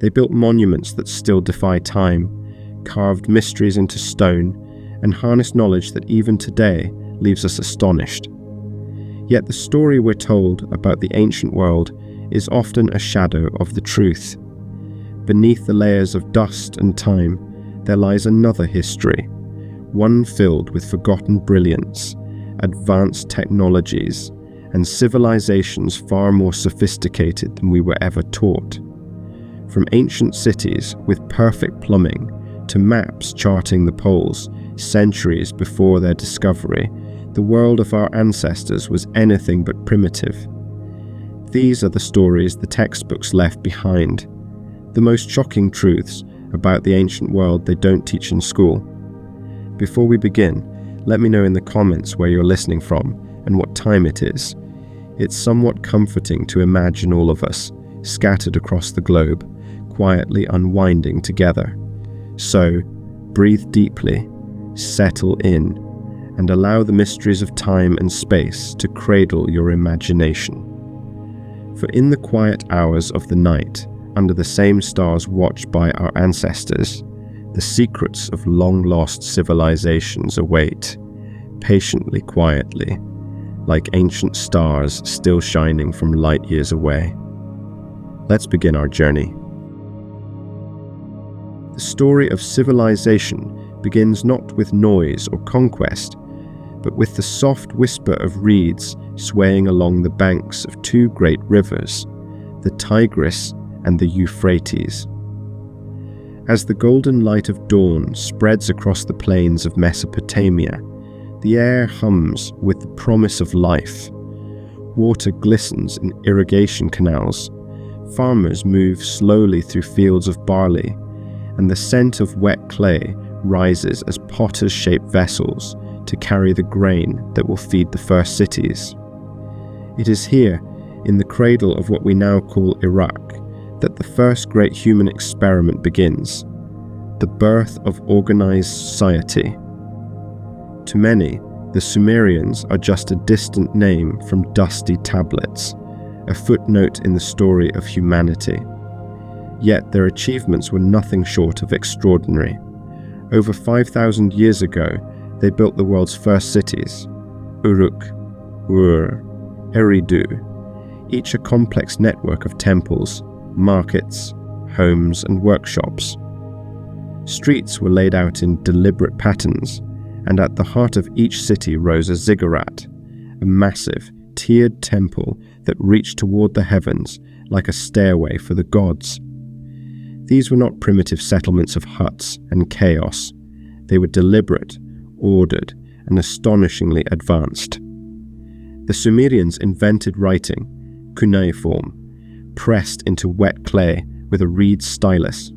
They built monuments that still defy time, carved mysteries into stone, and harnessed knowledge that even today leaves us astonished. Yet the story we're told about the ancient world is often a shadow of the truth. Beneath the layers of dust and time, there lies another history, one filled with forgotten brilliance, advanced technologies, and civilizations far more sophisticated than we were ever taught. From ancient cities with perfect plumbing to maps charting the poles centuries before their discovery, the world of our ancestors was anything but primitive. These are the stories the textbooks left behind, the most shocking truths about the ancient world they don't teach in school. Before we begin, let me know in the comments where you're listening from and what time it is. It's somewhat comforting to imagine all of us, scattered across the globe, quietly unwinding together. So, breathe deeply, settle in, and allow the mysteries of time and space to cradle your imagination. For in the quiet hours of the night, under the same stars watched by our ancestors, the secrets of long-lost civilizations await, patiently, quietly, like ancient stars still shining from light years away. Let's begin our journey. The story of civilization begins not with noise or conquest, but with the soft whisper of reeds swaying along the banks of two great rivers, the Tigris and the Euphrates. As the golden light of dawn spreads across the plains of Mesopotamia, the air hums with the promise of life. Water glistens in irrigation canals, farmers move slowly through fields of barley, and the scent of wet clay rises as potters shape vessels to carry the grain that will feed the first cities. It is here, in the cradle of what we now call Iraq, that the first great human experiment begins, the birth of organized society. To many, the Sumerians are just a distant name from dusty tablets, a footnote in the story of humanity. Yet their achievements were nothing short of extraordinary. Over 5,000 years ago, they built the world's first cities, Uruk, Ur, Eridu, each a complex network of temples, markets, homes, and workshops. Streets were laid out in deliberate patterns, and at the heart of each city rose a ziggurat, a massive, tiered temple that reached toward the heavens like a stairway for the gods. These were not primitive settlements of huts and chaos. They were deliberate, ordered, and astonishingly advanced. The Sumerians invented writing, cuneiform, pressed into wet clay with a reed stylus.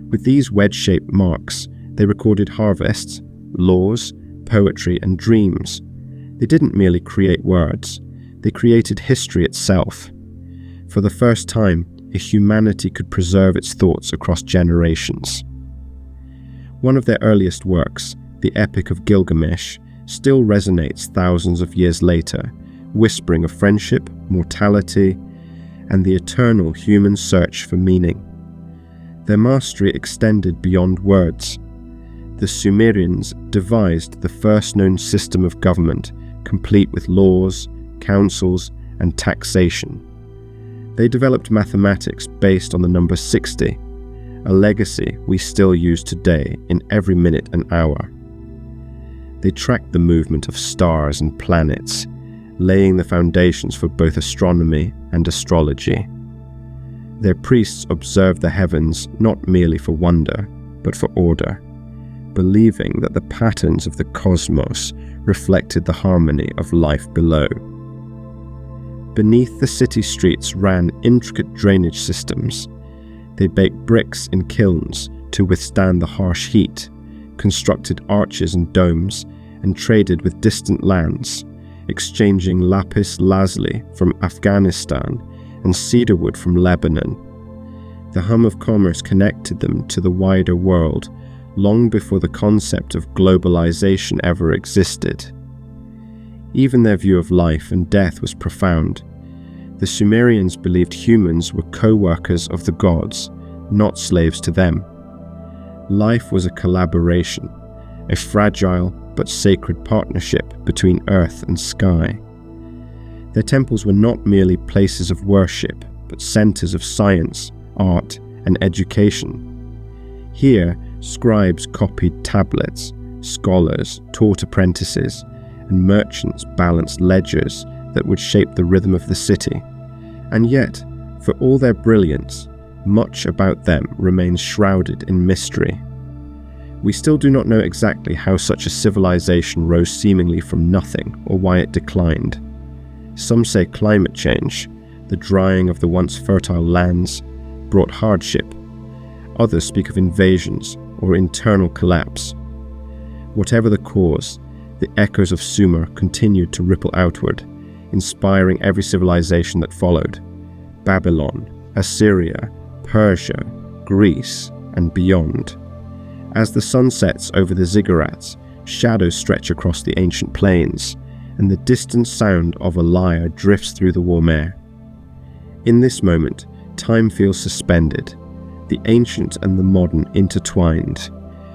With these wedge-shaped marks, they recorded harvests, laws, poetry, and dreams. They didn't merely create words, they created history itself. For the first time, a humanity could preserve its thoughts across generations. One of their earliest works, the Epic of Gilgamesh, still resonates thousands of years later, whispering of friendship, mortality, and the eternal human search for meaning. Their mastery extended beyond words. The Sumerians devised the first known system of government, complete with laws, councils, and taxation. They developed mathematics based on the number 60, a legacy we still use today in every minute and hour. They tracked the movement of stars and planets, laying the foundations for both astronomy and astrology. Their priests observed the heavens not merely for wonder, but for order, believing that the patterns of the cosmos reflected the harmony of life below. Beneath the city streets ran intricate drainage systems. They baked bricks in kilns to withstand the harsh heat, constructed arches and domes, and traded with distant lands, exchanging lapis lazuli from Afghanistan and cedarwood from Lebanon. The hum of commerce connected them to the wider world long before the concept of globalization ever existed. Even their view of life and death was profound. The Sumerians believed humans were co-workers of the gods, not slaves to them. Life was a collaboration, a fragile but sacred partnership between earth and sky. Their temples were not merely places of worship, but centers of science, art, and education. Here, scribes copied tablets, scholars taught apprentices, and merchants balanced ledgers that would shape the rhythm of the city. And yet, for all their brilliance, much about them remains shrouded in mystery. We still do not know exactly how such a civilization rose seemingly from nothing or why it declined. Some say climate change, the drying of the once fertile lands, brought hardship. Others speak of invasions or internal collapse. Whatever the cause, the echoes of Sumer continued to ripple outward, inspiring every civilization that followed: Babylon, Assyria, Persia, Greece, and beyond. As the sun sets over the ziggurats, shadows stretch across the ancient plains, and the distant sound of a lyre drifts through the warm air. In this moment, time feels suspended, the ancient and the modern intertwined.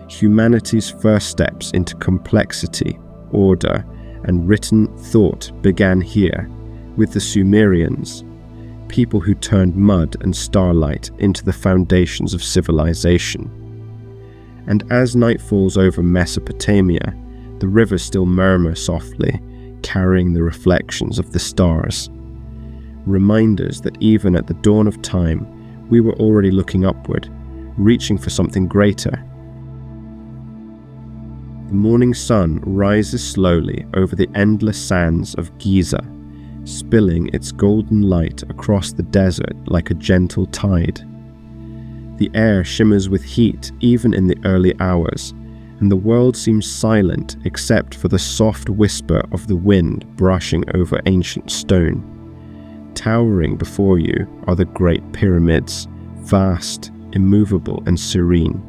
Humanity's first steps into complexity, order, and written thought began here, with the Sumerians, people who turned mud and starlight into the foundations of civilization. And as night falls over Mesopotamia, the rivers still murmur softly, carrying the reflections of the stars. Reminders that even at the dawn of time, we were already looking upward, reaching for something greater. The morning sun rises slowly over the endless sands of Giza, spilling its golden light across the desert like a gentle tide. The air shimmers with heat even in the early hours, and the world seems silent except for the soft whisper of the wind brushing over ancient stone. Towering before you are the great pyramids, vast, immovable, and serene.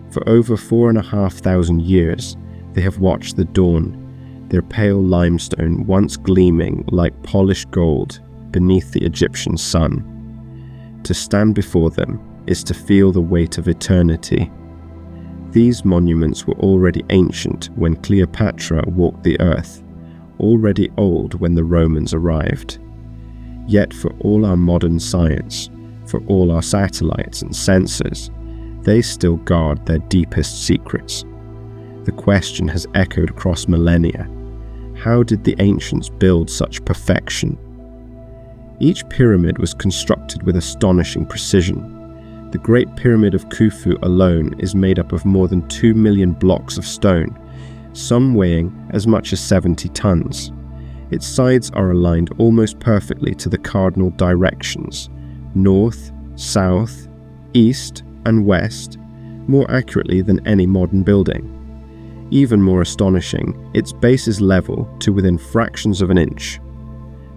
For over 4,500 years, they have watched the dawn, their pale limestone once gleaming like polished gold beneath the Egyptian sun. To stand before them is to feel the weight of eternity. These monuments were already ancient when Cleopatra walked the earth, already old when the Romans arrived. Yet for all our modern science, for all our satellites and sensors, they still guard their deepest secrets. The question has echoed across millennia: how did the ancients build such perfection? Each pyramid was constructed with astonishing precision. The Great Pyramid of Khufu alone is made up of more than 2 million blocks of stone, some weighing as much as 70 tons. Its sides are aligned almost perfectly to the cardinal directions: north, south, east, and west, more accurately than any modern building. Even more astonishing, its base is level to within fractions of an inch.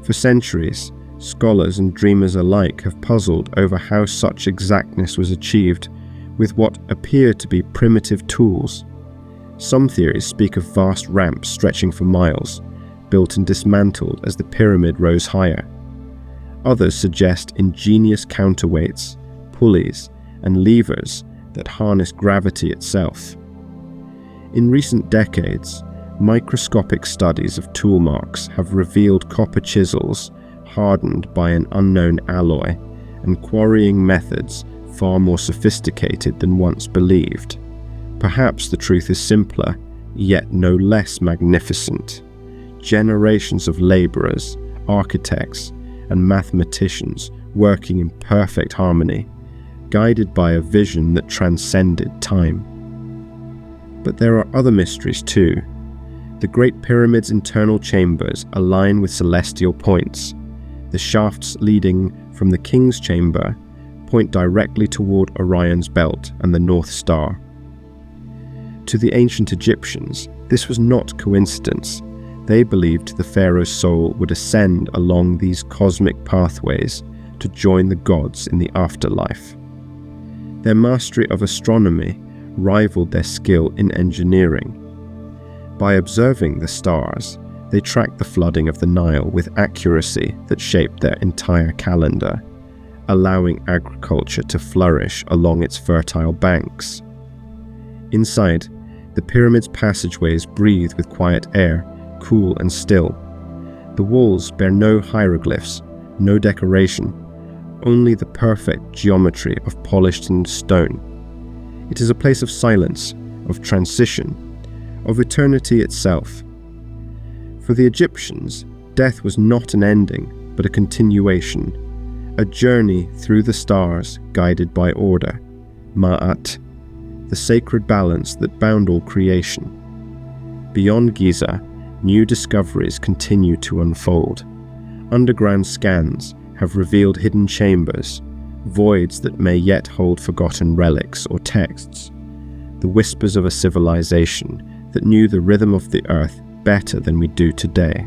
For centuries, scholars and dreamers alike have puzzled over how such exactness was achieved with what appear to be primitive tools. Some theories speak of vast ramps stretching for miles, built and dismantled as the pyramid rose higher. Others suggest ingenious counterweights, pulleys, and levers that harness gravity itself. In recent decades, microscopic studies of tool marks have revealed copper chisels hardened by an unknown alloy, and quarrying methods far more sophisticated than once believed. Perhaps the truth is simpler, yet no less magnificent. Generations of laborers, architects, and mathematicians working in perfect harmony, guided by a vision that transcended time. But there are other mysteries too. The Great Pyramid's internal chambers align with celestial points. The shafts leading from the King's Chamber point directly toward Orion's belt and the North Star. To the ancient Egyptians, this was not coincidence. They believed the pharaoh's soul would ascend along these cosmic pathways to join the gods in the afterlife. Their mastery of astronomy rivaled their skill in engineering. By observing the stars, they tracked the flooding of the Nile with accuracy that shaped their entire calendar. allowing agriculture to flourish along its fertile banks. Inside, the pyramid's passageways breathe with quiet air, cool and still. The walls bear no hieroglyphs, no decoration, only the perfect geometry of polished stone. It is a place of silence, of transition, of eternity itself. For the Egyptians, death was not an ending, but a continuation, a journey through the stars guided by order, Ma'at, the sacred balance that bound all creation. Beyond Giza, new discoveries continue to unfold. Underground scans have revealed hidden chambers, voids that may yet hold forgotten relics or texts, the whispers of a civilization that knew the rhythm of the earth better than we do today.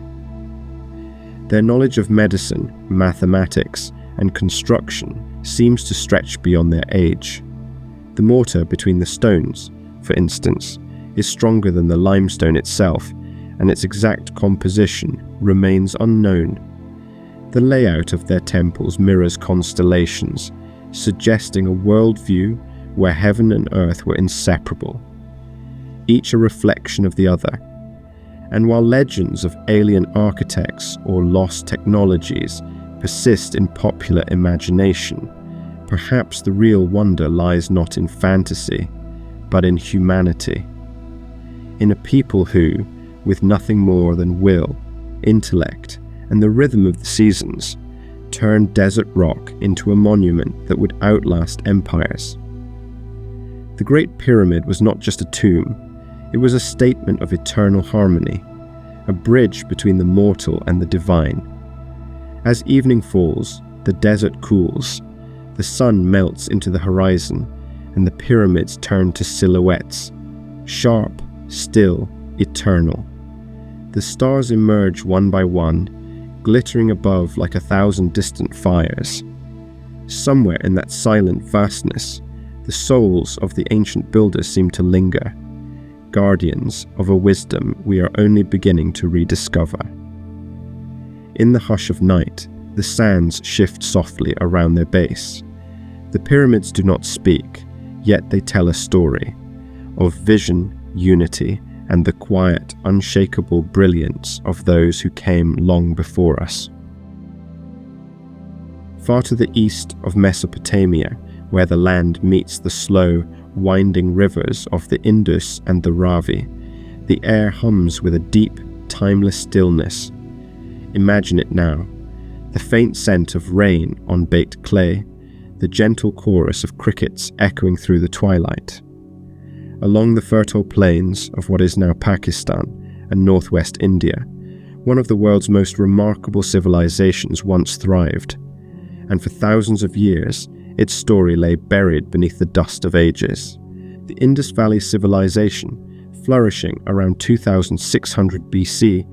Their knowledge of medicine, mathematics, and construction seems to stretch beyond their age. The mortar between the stones, for instance, is stronger than the limestone itself, and its exact composition remains unknown. The layout of their temples mirrors constellations, suggesting a worldview where heaven and earth were inseparable, each a reflection of the other. And while legends of alien architects or lost technologies persist in popular imagination, perhaps the real wonder lies not in fantasy, but in humanity. In a people who, with nothing more than will, intellect, and the rhythm of the seasons, turned desert rock into a monument that would outlast empires. The Great Pyramid was not just a tomb, it was a statement of eternal harmony, a bridge between the mortal and the divine. As evening falls, the desert cools, the sun melts into the horizon, and the pyramids turn to silhouettes, sharp, still, eternal. The stars emerge one by one, glittering above like 1,000 distant fires. Somewhere in that silent vastness, the souls of the ancient builders seem to linger, guardians of a wisdom we are only beginning to rediscover. In the hush of night, the sands shift softly around their base. The pyramids do not speak, yet they tell a story of vision, unity, and the quiet, unshakable brilliance of those who came long before us. Far to the east of Mesopotamia, where the land meets the slow, winding rivers of the Indus and the Ravi, the air hums with a deep, timeless stillness. Imagine it now, the faint scent of rain on baked clay, the gentle chorus of crickets echoing through the twilight. Along the fertile plains of what is now Pakistan and northwest India, one of the world's most remarkable civilizations once thrived, and for thousands of years, its story lay buried beneath the dust of ages. The Indus Valley civilization, flourishing around 2600 BC,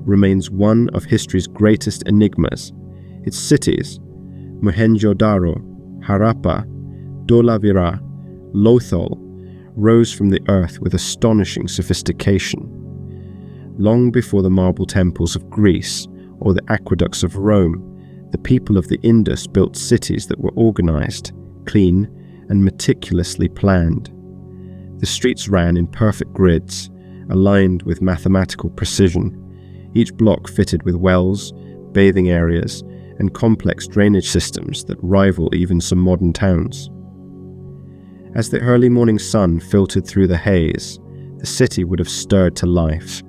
remains one of history's greatest enigmas. Its cities, Mohenjo-daro, Harappa, Dholavira, Lothal, rose from the earth with astonishing sophistication. Long before the marble temples of Greece or the aqueducts of Rome, the people of the Indus built cities that were organized, clean, and meticulously planned. The streets ran in perfect grids, aligned with mathematical precision, each block fitted with wells, bathing areas, and complex drainage systems that rival even some modern towns. As the early morning sun filtered through the haze, the city would have stirred to life.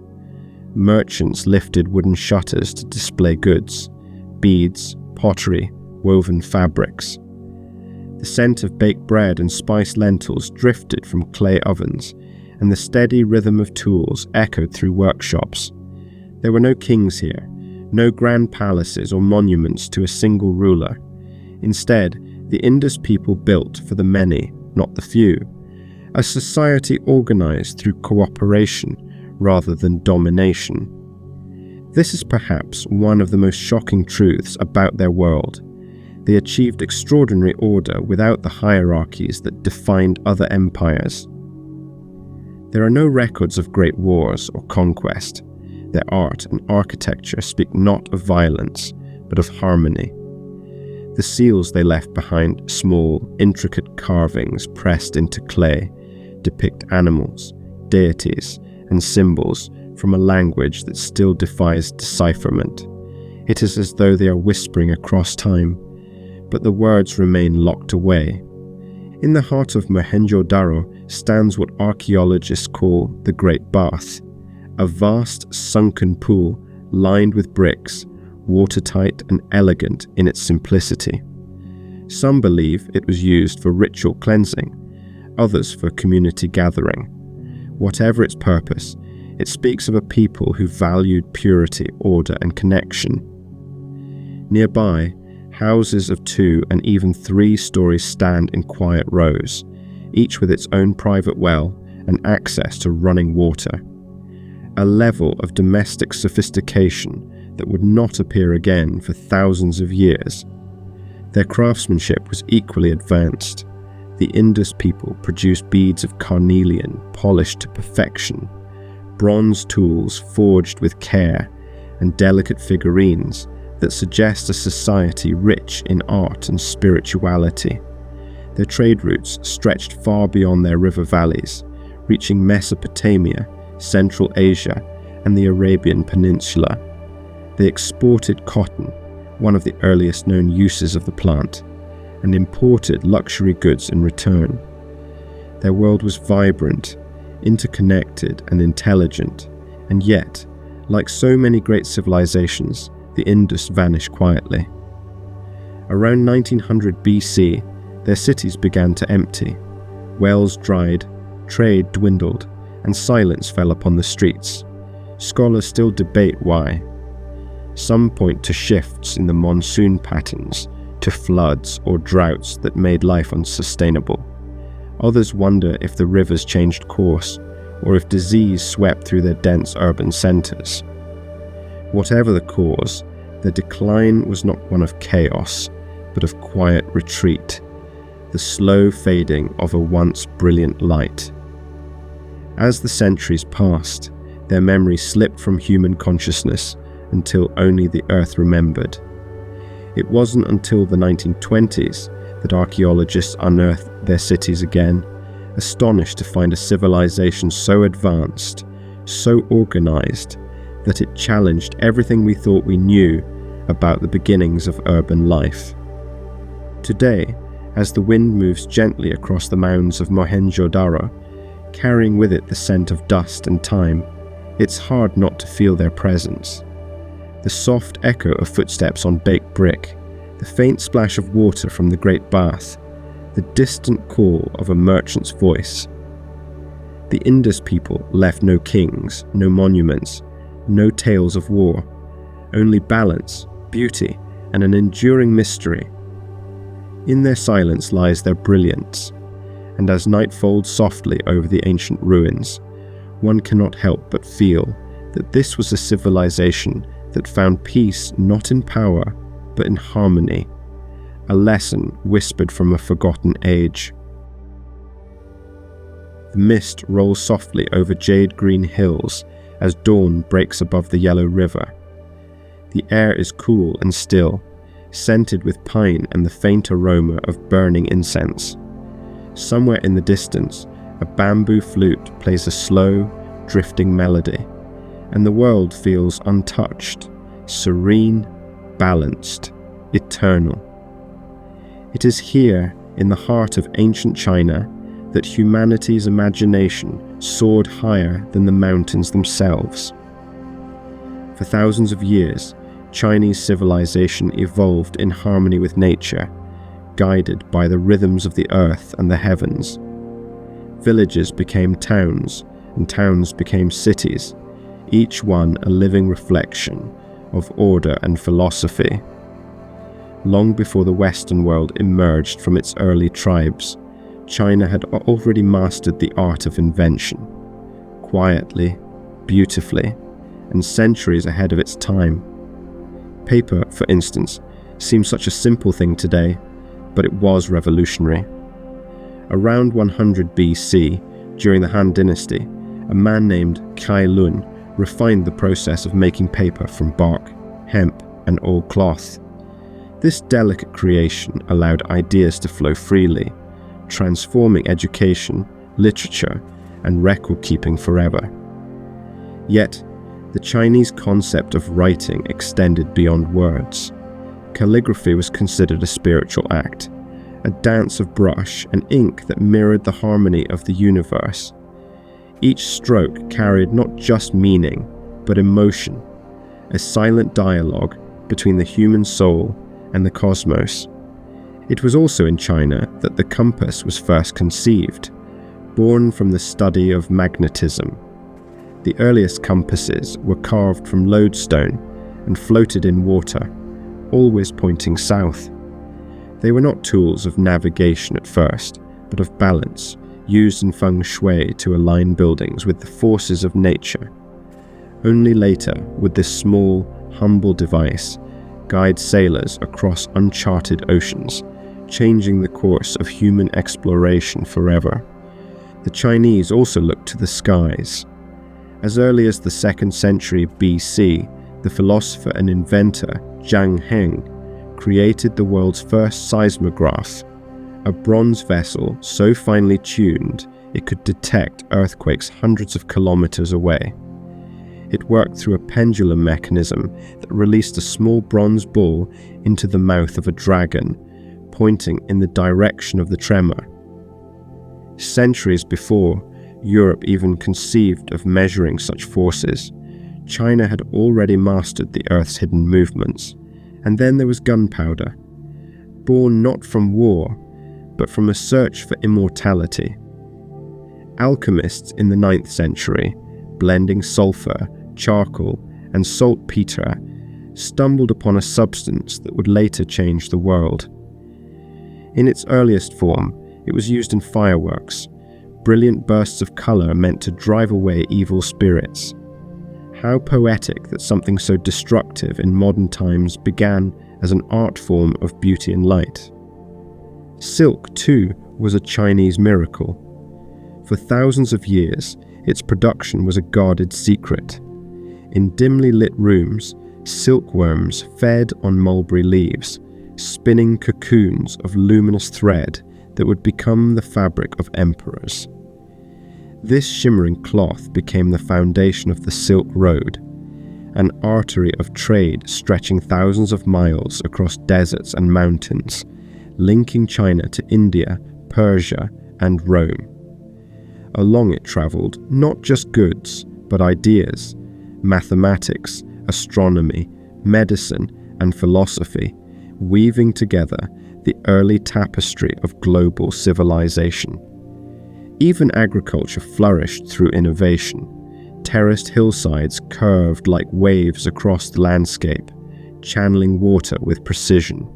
Merchants lifted wooden shutters to display goods, beads, pottery, woven fabrics. The scent of baked bread and spiced lentils drifted from clay ovens, and the steady rhythm of tools echoed through workshops. There were no kings here, no grand palaces or monuments to a single ruler. Instead, the Indus people built for the many, not the few, a society organized through cooperation rather than domination. This is perhaps one of the most shocking truths about their world. They achieved extraordinary order without the hierarchies that defined other empires. There are no records of great wars or conquest. Their art and architecture speak not of violence, but of harmony. The seals they left behind, small, intricate carvings pressed into clay, depict animals, deities, and symbols from a language that still defies decipherment. It is as though they are whispering across time, but the words remain locked away. In the heart of Mohenjo-Daro stands what archaeologists call the Great Bath, a vast sunken pool lined with bricks, watertight and elegant in its simplicity. Some believe it was used for ritual cleansing, others for community gathering. Whatever its purpose, it speaks of a people who valued purity, order, and connection. Nearby, houses of 2 and even 3 stories stand in quiet rows, each with its own private well and access to running water. A level of domestic sophistication that would not appear again for thousands of years. Their craftsmanship was equally advanced. The Indus people produced beads of carnelian polished to perfection, bronze tools forged with care, and delicate figurines that suggest a society rich in art and spirituality. Their trade routes stretched far beyond their river valleys, reaching Mesopotamia, Central Asia, and the Arabian Peninsula. They exported cotton, one of the earliest known uses of the plant, and imported luxury goods in return. Their world was vibrant, interconnected, and intelligent, and yet, like so many great civilizations, the Indus vanished quietly. Around 1900 BC, their cities began to empty. Wells dried, trade dwindled, and silence fell upon the streets. Scholars still debate why. Some point to shifts in the monsoon patterns, to floods or droughts that made life unsustainable. Others wonder if the rivers changed course, or if disease swept through their dense urban centers. Whatever the cause, the decline was not one of chaos, but of quiet retreat, the slow fading of a once brilliant light. As the centuries passed, their memory slipped from human consciousness until only the earth remembered. It wasn't until the 1920s that archaeologists unearthed their cities again, astonished to find a civilization so advanced, so organized, that it challenged everything we thought we knew about the beginnings of urban life. Today, as the wind moves gently across the mounds of Mohenjo-Daro, carrying with it the scent of dust and time, it's hard not to feel their presence. The soft echo of footsteps on baked brick, the faint splash of water from the Great Bath, the distant call of a merchant's voice. The Indus people left no kings, no monuments, no tales of war, only balance, beauty, and an enduring mystery. In their silence lies their brilliance, and as night folds softly over the ancient ruins, one cannot help but feel that this was a civilization that found peace not in power, but in harmony, a lesson whispered from a forgotten age. The mist rolls softly over jade-green hills as dawn breaks above the yellow river. The air is cool and still, scented with pine and the faint aroma of burning incense. Somewhere in the distance, a bamboo flute plays a slow, drifting melody, and the world feels untouched, serene, balanced, eternal. It is here, in the heart of ancient China, that humanity's imagination soared higher than the mountains themselves. For thousands of years, Chinese civilization evolved in harmony with nature, guided by the rhythms of the earth and the heavens. Villages became towns, and towns became cities, each one a living reflection of order and philosophy. Long before the Western world emerged from its early tribes, China had already mastered the art of invention, quietly, beautifully, and centuries ahead of its time. Paper, for instance, seems such a simple thing today, but it was revolutionary. Around 100 BC, during the Han Dynasty, a man named Kai Lun refined the process of making paper from bark, hemp, and old cloth. This delicate creation allowed ideas to flow freely, transforming education, literature, and record-keeping forever. Yet, the Chinese concept of writing extended beyond words. Calligraphy was considered a spiritual act, a dance of brush and ink that mirrored the harmony of the universe. Each stroke carried not just meaning, but emotion, a silent dialogue between the human soul and the cosmos. It was also in China that the compass was first conceived, born from the study of magnetism. The earliest compasses were carved from lodestone and floated in water, always pointing south. They were not tools of navigation at first, but of balance, used in feng shui to align buildings with the forces of nature. Only later would this small, humble device guide sailors across uncharted oceans, changing the course of human exploration forever. The Chinese also looked to the skies. As early as the 2nd century BC, the philosopher and inventor Zhang Heng created the world's first seismograph, a bronze vessel so finely tuned it could detect earthquakes hundreds of kilometers away. It worked through a pendulum mechanism that released a small bronze ball into the mouth of a dragon, pointing in the direction of the tremor. Centuries before Europe even conceived of measuring such forces, China had already mastered the Earth's hidden movements. And then there was gunpowder, born not from war, but from a search for immortality. Alchemists in the 9th century, blending sulfur, charcoal, and saltpeter, stumbled upon a substance that would later change the world. In its earliest form, it was used in fireworks, brilliant bursts of color meant to drive away evil spirits. How poetic that something so destructive in modern times began as an art form of beauty and light. Silk, too, was a Chinese miracle. For thousands of years, its production was a guarded secret. In dimly lit rooms, silkworms fed on mulberry leaves, spinning cocoons of luminous thread that would become the fabric of emperors. This shimmering cloth became the foundation of the Silk Road, an artery of trade stretching thousands of miles across deserts and mountains, linking China to India, Persia, and Rome. Along it traveled not just goods, but ideas, mathematics, astronomy, medicine, and philosophy, weaving together the early tapestry of global civilization. Even agriculture flourished through innovation. Terraced hillsides curved like waves across the landscape, channeling water with precision.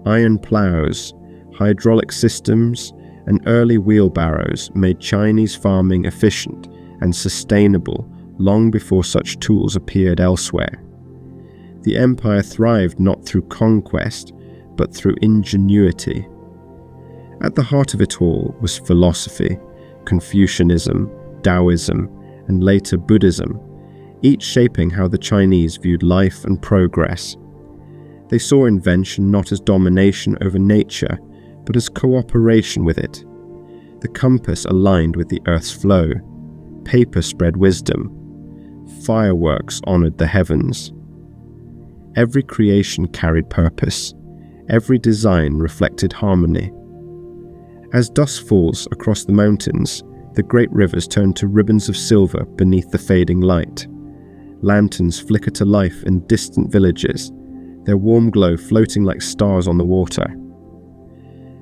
Iron plows, hydraulic systems, and early wheelbarrows made Chinese farming efficient and sustainable long before such tools appeared elsewhere. The empire thrived not through conquest, but through ingenuity. At the heart of it all was philosophy, Confucianism, Taoism, and later Buddhism, each shaping how the Chinese viewed life and progress. They saw invention not as domination over nature, but as cooperation with it. The compass aligned with the earth's flow. Paper spread wisdom. Fireworks honored the heavens. Every creation carried purpose. Every design reflected harmony. As dusk falls across the mountains, the great rivers turn to ribbons of silver beneath the fading light. Lanterns flicker to life in distant villages, their warm glow floating like stars on the water.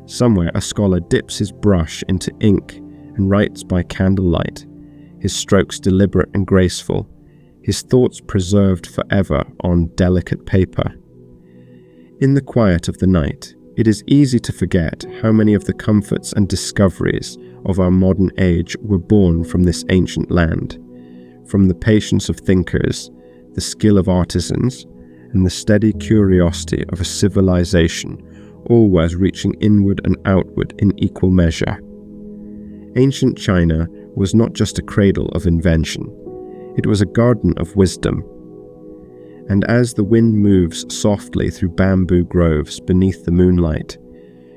Somewhere a scholar dips his brush into ink and writes by candlelight, his strokes deliberate and graceful, his thoughts preserved forever on delicate paper. In the quiet of the night, it is easy to forget how many of the comforts and discoveries of our modern age were born from this ancient land, from the patience of thinkers, the skill of artisans, and the steady curiosity of a civilization, always reaching inward and outward in equal measure. Ancient China was not just a cradle of invention, it was a garden of wisdom. And as the wind moves softly through bamboo groves beneath the moonlight,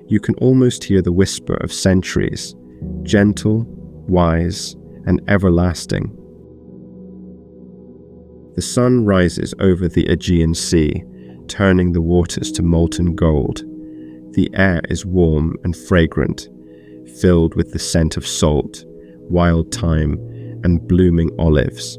you can almost hear the whisper of centuries, gentle, wise, and everlasting. The sun rises over the Aegean Sea, turning the waters to molten gold. The air is warm and fragrant, filled with the scent of salt, wild thyme, and blooming olives.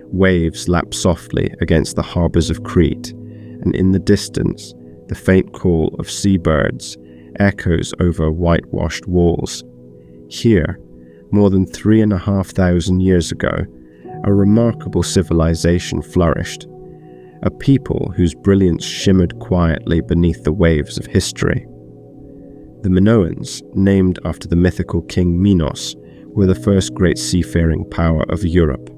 Waves lap softly against the harbours of Crete, and in the distance, the faint call of seabirds echoes over whitewashed walls. Here, more than 3,500 years ago, a remarkable civilization flourished, a people whose brilliance shimmered quietly beneath the waves of history. The Minoans, named after the mythical king Minos, were the first great seafaring power of Europe.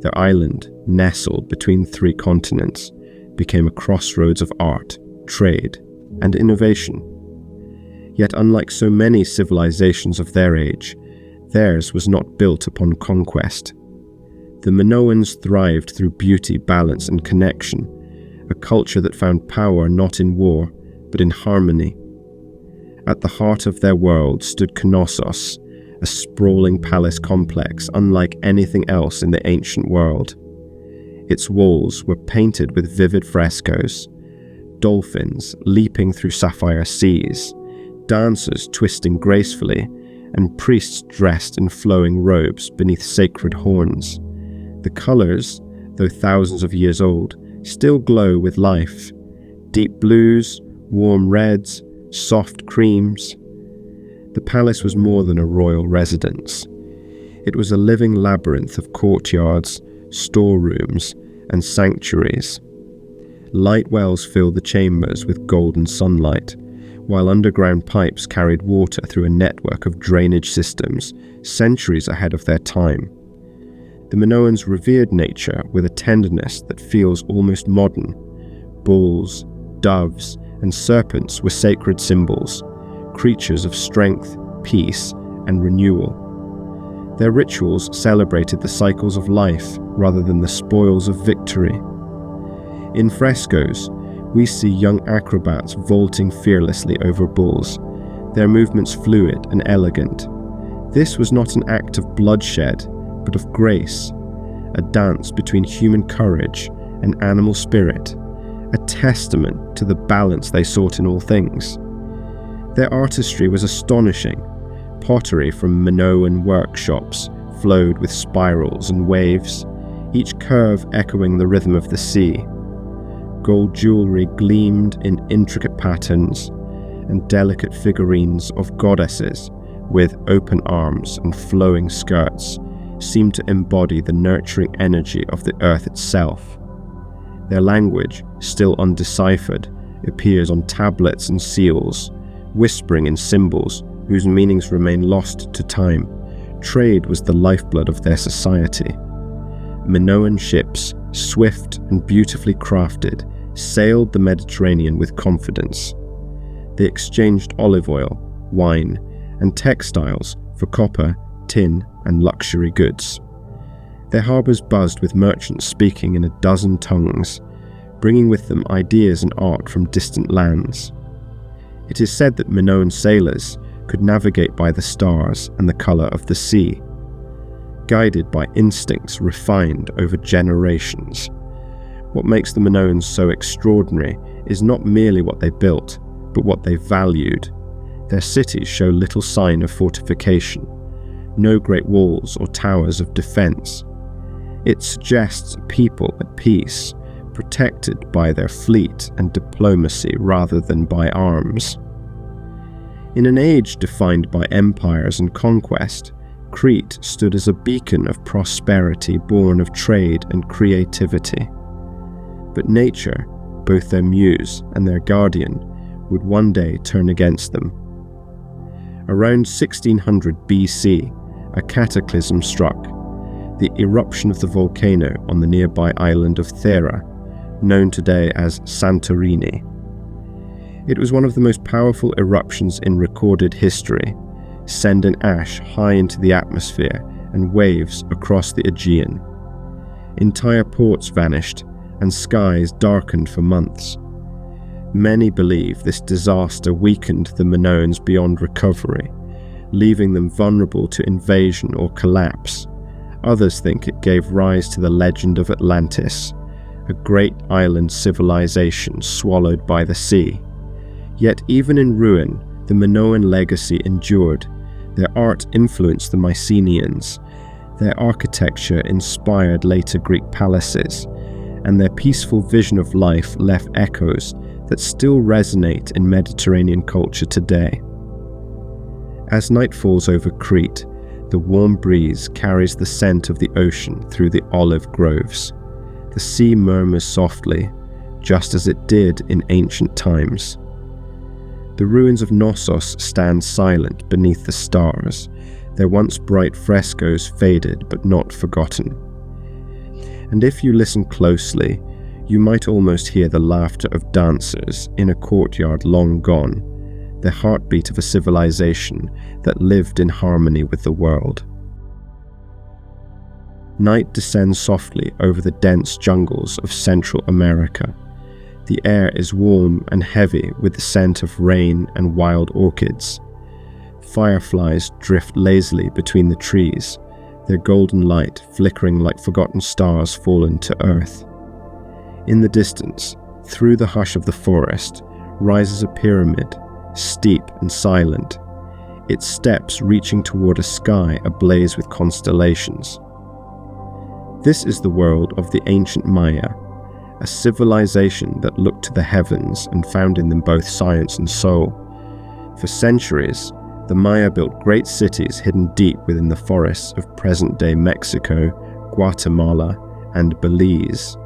Their island, nestled between 3 continents, became a crossroads of art, trade, and innovation. Yet unlike so many civilizations of their age, theirs was not built upon conquest. The Minoans thrived through beauty, balance, and connection, a culture that found power not in war, but in harmony. At the heart of their world stood Knossos, a sprawling palace complex unlike anything else in the ancient world. Its walls were painted with vivid frescoes, dolphins leaping through sapphire seas, dancers twisting gracefully, and priests dressed in flowing robes beneath sacred horns. The colours, though thousands of years old, still glow with life. Deep blues, warm reds, soft creams. The palace was more than a royal residence. It was a living labyrinth of courtyards, storerooms, and sanctuaries. Light wells filled the chambers with golden sunlight, while underground pipes carried water through a network of drainage systems centuries ahead of their time. The Minoans revered nature with a tenderness that feels almost modern. Bulls, doves, and serpents were sacred symbols, creatures of strength, peace, and renewal. Their rituals celebrated the cycles of life rather than the spoils of victory. In frescoes, we see young acrobats vaulting fearlessly over bulls, their movements fluid and elegant. This was not an act of bloodshed, but of grace, a dance between human courage and animal spirit, a testament to the balance they sought in all things. Their artistry was astonishing. Pottery from Minoan workshops flowed with spirals and waves, each curve echoing the rhythm of the sea. Gold jewellery gleamed in intricate patterns, and delicate figurines of goddesses with open arms and flowing skirts seemed to embody the nurturing energy of the earth itself. Their language, still undeciphered, appears on tablets and seals, whispering in symbols whose meanings remain lost to time. Trade was the lifeblood of their society. Minoan ships, swift and beautifully crafted, sailed the Mediterranean with confidence. They exchanged olive oil, wine, and textiles for copper, tin, and luxury goods. Their harbours buzzed with merchants speaking in a dozen tongues, bringing with them ideas and art from distant lands. It is said that Minoan sailors could navigate by the stars and the colour of the sea, guided by instincts refined over generations. What makes the Minoans so extraordinary is not merely what they built, but what they valued. Their cities show little sign of fortification, no great walls or towers of defence. It suggests a people at peace, protected by their fleet and diplomacy rather than by arms. In an age defined by empires and conquest, Crete stood as a beacon of prosperity born of trade and creativity. But nature, both their muse and their guardian, would one day turn against them. Around 1600 BC, a cataclysm struck, the eruption of the volcano on the nearby island of Thera, known today as Santorini. It was one of the most powerful eruptions in recorded history, sending ash high into the atmosphere and waves across the Aegean. Entire ports vanished, and skies darkened for months. Many believe this disaster weakened the Minoans beyond recovery, leaving them vulnerable to invasion or collapse. Others think it gave rise to the legend of Atlantis, a great island civilization swallowed by the sea. Yet even in ruin, the Minoan legacy endured. Their art influenced the Mycenaeans, their architecture inspired later Greek palaces, and their peaceful vision of life left echoes that still resonate in Mediterranean culture today. As night falls over Crete, the warm breeze carries the scent of the ocean through the olive groves. The sea murmurs softly, just as it did in ancient times. The ruins of Knossos stand silent beneath the stars, their once bright frescoes faded but not forgotten. And if you listen closely, you might almost hear the laughter of dancers in a courtyard long gone, the heartbeat of a civilization that lived in harmony with the world. Night descends softly over the dense jungles of Central America. The air is warm and heavy with the scent of rain and wild orchids. Fireflies drift lazily between the trees, their golden light flickering like forgotten stars fallen to earth. In the distance, through the hush of the forest, rises a pyramid, steep and silent, its steps reaching toward a sky ablaze with constellations. This is the world of the ancient Maya, a civilization that looked to the heavens and found in them both science and soul. For centuries, the Maya built great cities hidden deep within the forests of present-day Mexico, Guatemala, and Belize.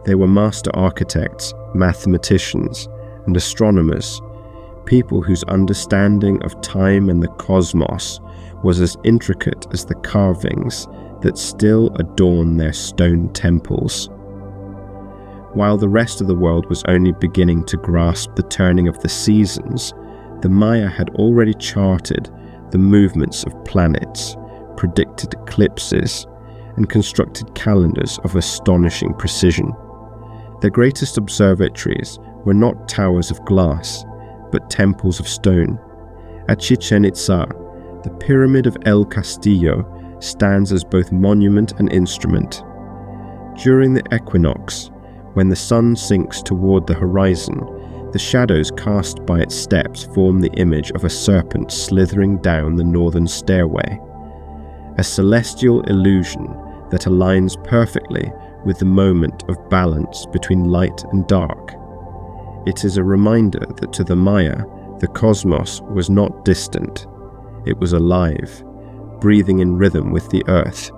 They were master architects, mathematicians, and astronomers, people whose understanding of time and the cosmos was as intricate as the carvings that still adorn their stone temples. While the rest of the world was only beginning to grasp the turning of the seasons, the Maya had already charted the movements of planets, predicted eclipses, and constructed calendars of astonishing precision. Their greatest observatories were not towers of glass, but temples of stone. At Chichen Itza, the Pyramid of El Castillo stands as both monument and instrument. During the equinox, when the sun sinks toward the horizon, the shadows cast by its steps form the image of a serpent slithering down the northern stairway, a celestial illusion that aligns perfectly with the moment of balance between light and dark. It is a reminder that to the Maya, the cosmos was not distant, it was alive, breathing in rhythm with the earth.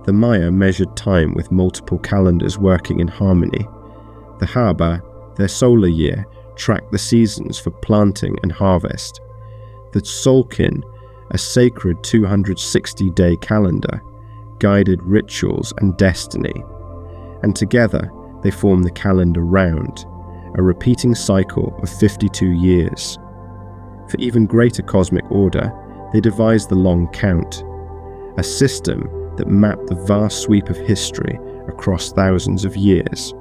The Maya measured time with multiple calendars working in harmony. The Haba, their solar year, tracked the seasons for planting and harvest. The Tzolk'in, a sacred 260-day calendar, guided rituals and destiny. And together, they form the calendar round, a repeating cycle of 52 years. For even greater cosmic order, they devised the long count, a system that mapped the vast sweep of history across thousands of years.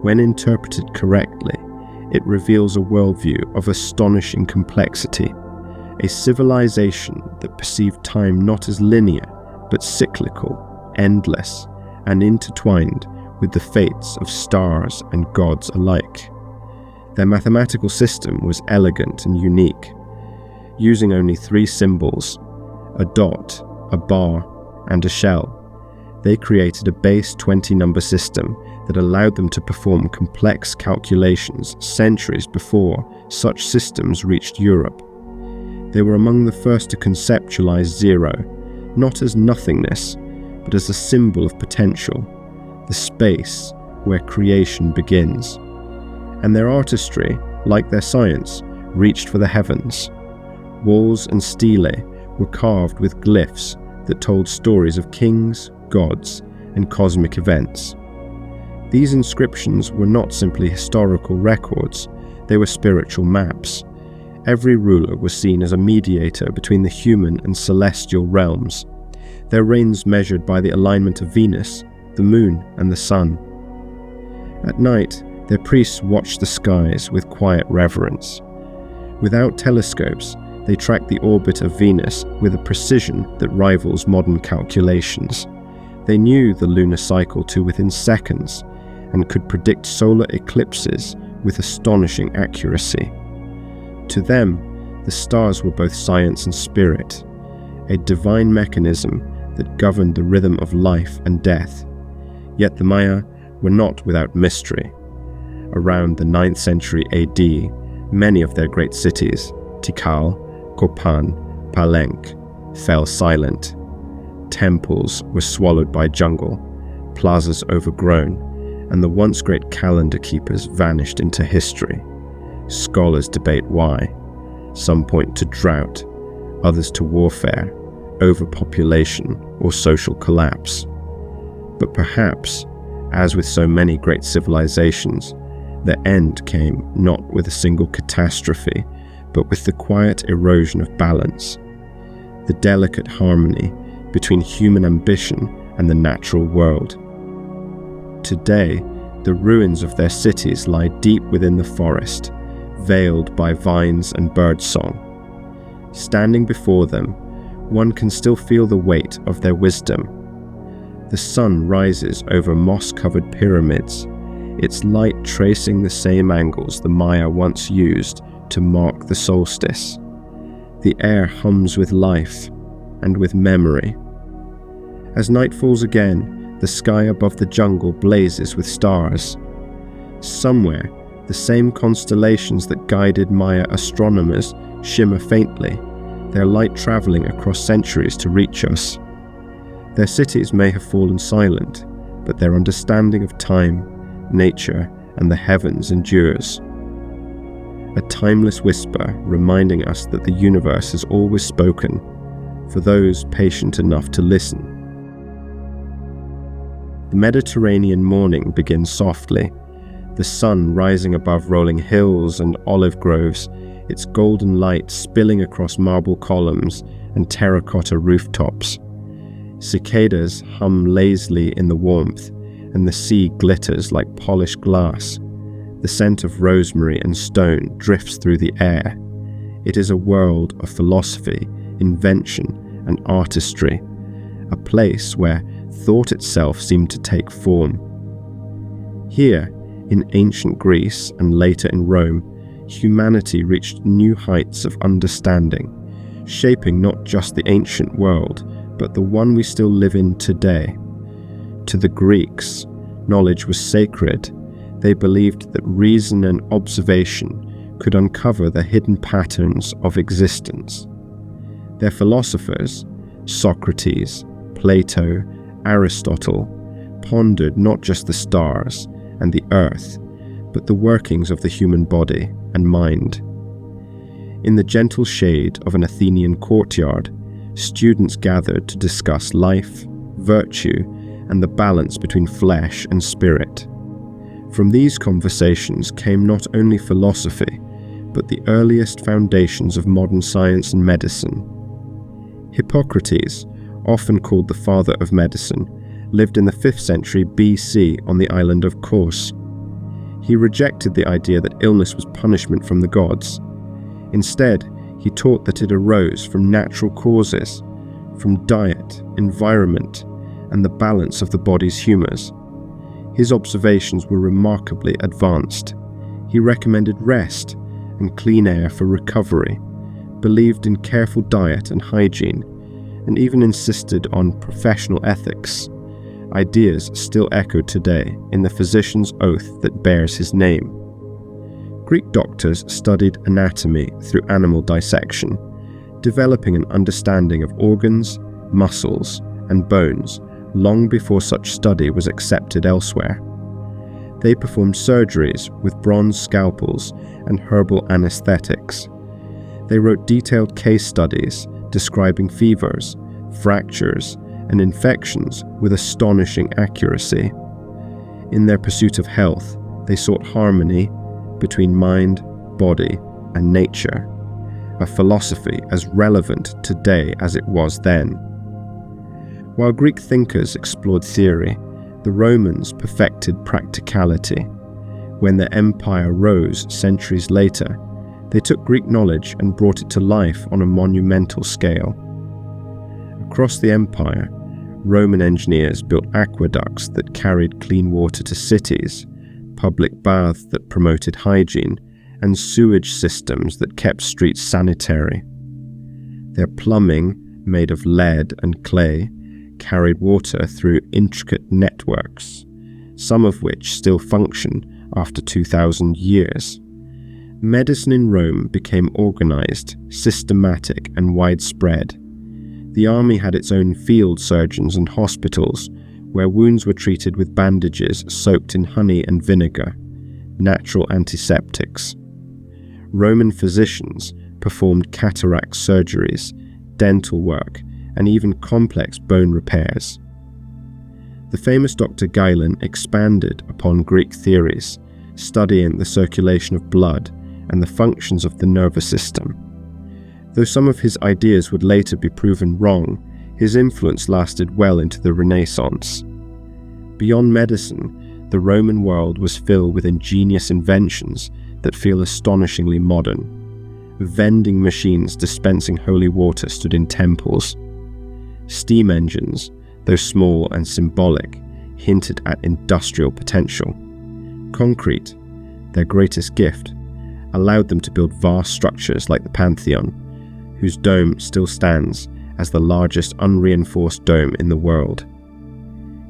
When interpreted correctly, it reveals a worldview of astonishing complexity, a civilization that perceived time not as linear, but cyclical, endless, and intertwined with the fates of stars and gods alike. Their mathematical system was elegant and unique, using only 3 symbols, a dot, a bar, and a shell. They created a base 20-number system that allowed them to perform complex calculations centuries before such systems reached Europe. They were among the first to conceptualize zero, not as nothingness, but as a symbol of potential, the space where creation begins. And their artistry, like their science, reached for the heavens. Walls and stelae were carved with glyphs that told stories of kings, gods, and cosmic events. These inscriptions were not simply historical records, they were spiritual maps. Every ruler was seen as a mediator between the human and celestial realms, their reigns measured by the alignment of Venus, the moon, and the sun. At night, their priests watched the skies with quiet reverence. Without telescopes, they tracked the orbit of Venus with a precision that rivals modern calculations. They knew the lunar cycle to within seconds and could predict solar eclipses with astonishing accuracy. To them, the stars were both science and spirit, a divine mechanism that governed the rhythm of life and death. Yet the Maya were not without mystery. Around the 9th century AD, many of their great cities, Tikal, Copan, Palenque, fell silent. Temples were swallowed by jungle, plazas overgrown, and the once great calendar keepers vanished into history. Scholars debate why. Some point to drought, others to warfare, overpopulation, or social collapse. But perhaps, as with so many great civilizations, the end came not with a single catastrophe, but with the quiet erosion of balance, the delicate harmony between human ambition and the natural world. Today, the ruins of their cities lie deep within the forest, veiled by vines and birdsong. Standing before them, one can still feel the weight of their wisdom. The sun rises over moss-covered pyramids, its light tracing the same angles the Maya once used to mark the solstice. The air hums with life and with memory. As night falls again, the sky above the jungle blazes with stars. Somewhere, the same constellations that guided Maya astronomers shimmer faintly, their light traveling across centuries to reach us. Their cities may have fallen silent, but their understanding of time, nature, and the heavens endures. A timeless whisper reminding us that the universe has always spoken, for those patient enough to listen. The Mediterranean morning begins softly, the sun rising above rolling hills and olive groves, its golden light spilling across marble columns and terracotta rooftops. Cicadas hum lazily in the warmth, and the sea glitters like polished glass. The scent of rosemary and stone drifts through the air. It is a world of philosophy, invention, and artistry, a place where thought itself seemed to take form. Here, in ancient Greece and later in Rome, humanity reached new heights of understanding, shaping not just the ancient world, but the one we still live in today. To the Greeks, knowledge was sacred. They believed that reason and observation could uncover the hidden patterns of existence. Their philosophers, Socrates, Plato, Aristotle, pondered not just the stars and the earth, but the workings of the human body and mind. In the gentle shade of an Athenian courtyard, students gathered to discuss life, virtue, and the balance between flesh and spirit. From these conversations came not only philosophy, but the earliest foundations of modern science and medicine. Hippocrates, often called the father of medicine, lived in the 5th century BC on the island of Kos. He rejected the idea that illness was punishment from the gods. Instead, he taught that it arose from natural causes, from diet, environment, and the balance of the body's humours. His observations were remarkably advanced. He recommended rest and clean air for recovery, believed in careful diet and hygiene, and even insisted on professional ethics, ideas still echoed today in the physician's oath that bears his name. Greek doctors studied anatomy through animal dissection, developing an understanding of organs, muscles, and bones long before such study was accepted elsewhere. They performed surgeries with bronze scalpels and herbal anesthetics. They wrote detailed case studies describing fevers, fractures, and infections with astonishing accuracy. In their pursuit of health, they sought harmony between mind, body, and nature, a philosophy as relevant today as it was then. While Greek thinkers explored theory, the Romans perfected practicality. When their empire rose centuries later, they took Greek knowledge and brought it to life on a monumental scale. Across the empire, Roman engineers built aqueducts that carried clean water to cities, public baths that promoted hygiene, and sewage systems that kept streets sanitary. Their plumbing, made of lead and clay, carried water through intricate networks, some of which still function after 2,000 years. Medicine in Rome became organized, systematic, and widespread. The army had its own field surgeons and hospitals, where wounds were treated with bandages soaked in honey and vinegar, natural antiseptics. Roman physicians performed cataract surgeries, dental work, and even complex bone repairs. The famous Dr. Galen expanded upon Greek theories, studying the circulation of blood and the functions of the nervous system. Though some of his ideas would later be proven wrong, his influence lasted well into the Renaissance. Beyond medicine, the Roman world was filled with ingenious inventions that feel astonishingly modern. Vending machines dispensing holy water stood in temples. Steam engines, though small and symbolic, hinted at industrial potential. Concrete, their greatest gift, allowed them to build vast structures like the Pantheon, whose dome still stands as the largest unreinforced dome in the world.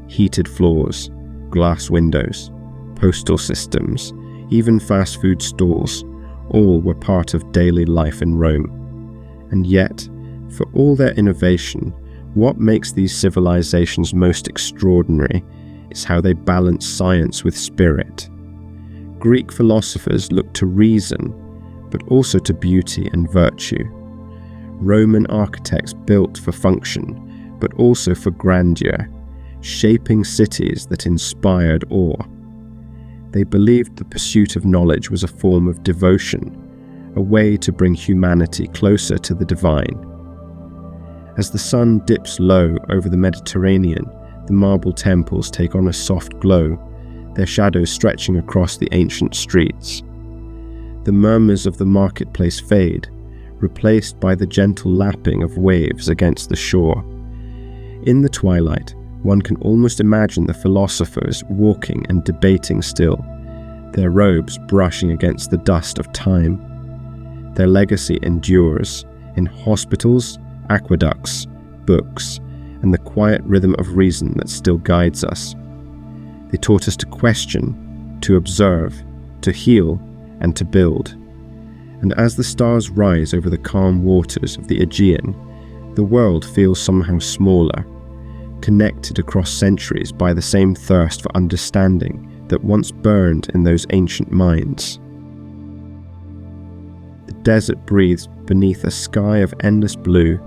Heated floors, glass windows, postal systems, even fast food stalls, all were part of daily life in Rome. And yet, for all their innovation, what makes these civilizations most extraordinary is how they balance science with spirit. Greek philosophers looked to reason, but also to beauty and virtue. Roman architects built for function, but also for grandeur, shaping cities that inspired awe. They believed the pursuit of knowledge was a form of devotion, a way to bring humanity closer to the divine. As the sun dips low over the Mediterranean, the marble temples take on a soft glow, their shadows stretching across the ancient streets. The murmurs of the marketplace fade, replaced by the gentle lapping of waves against the shore. In the twilight, one can almost imagine the philosophers walking and debating still, their robes brushing against the dust of time. Their legacy endures in hospitals, aqueducts, books, and the quiet rhythm of reason that still guides us. They taught us to question, to observe, to heal, and to build. And as the stars rise over the calm waters of the Aegean, the world feels somehow smaller, connected across centuries by the same thirst for understanding that once burned in those ancient minds. The desert breathes beneath a sky of endless blue.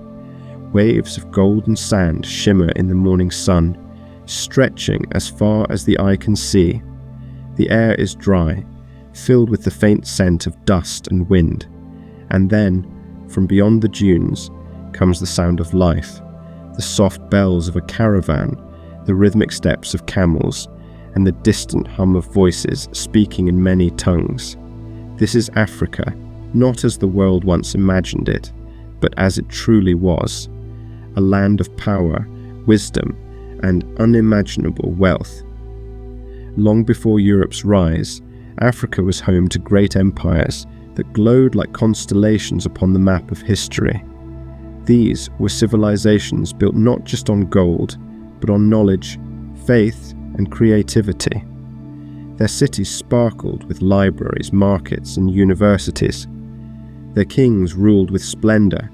Waves of golden sand shimmer in the morning sun, stretching as far as the eye can see. The air is dry, filled with the faint scent of dust and wind, and then, from beyond the dunes, comes the sound of life, the soft bells of a caravan, the rhythmic steps of camels, and the distant hum of voices speaking in many tongues. This is Africa, not as the world once imagined it, but as it truly was, a land of power, wisdom, and unimaginable wealth. Long before Europe's rise, Africa was home to great empires that glowed like constellations upon the map of history. These were civilizations built not just on gold, but on knowledge, faith, and creativity. Their cities sparkled with libraries, markets, and universities. Their kings ruled with splendor.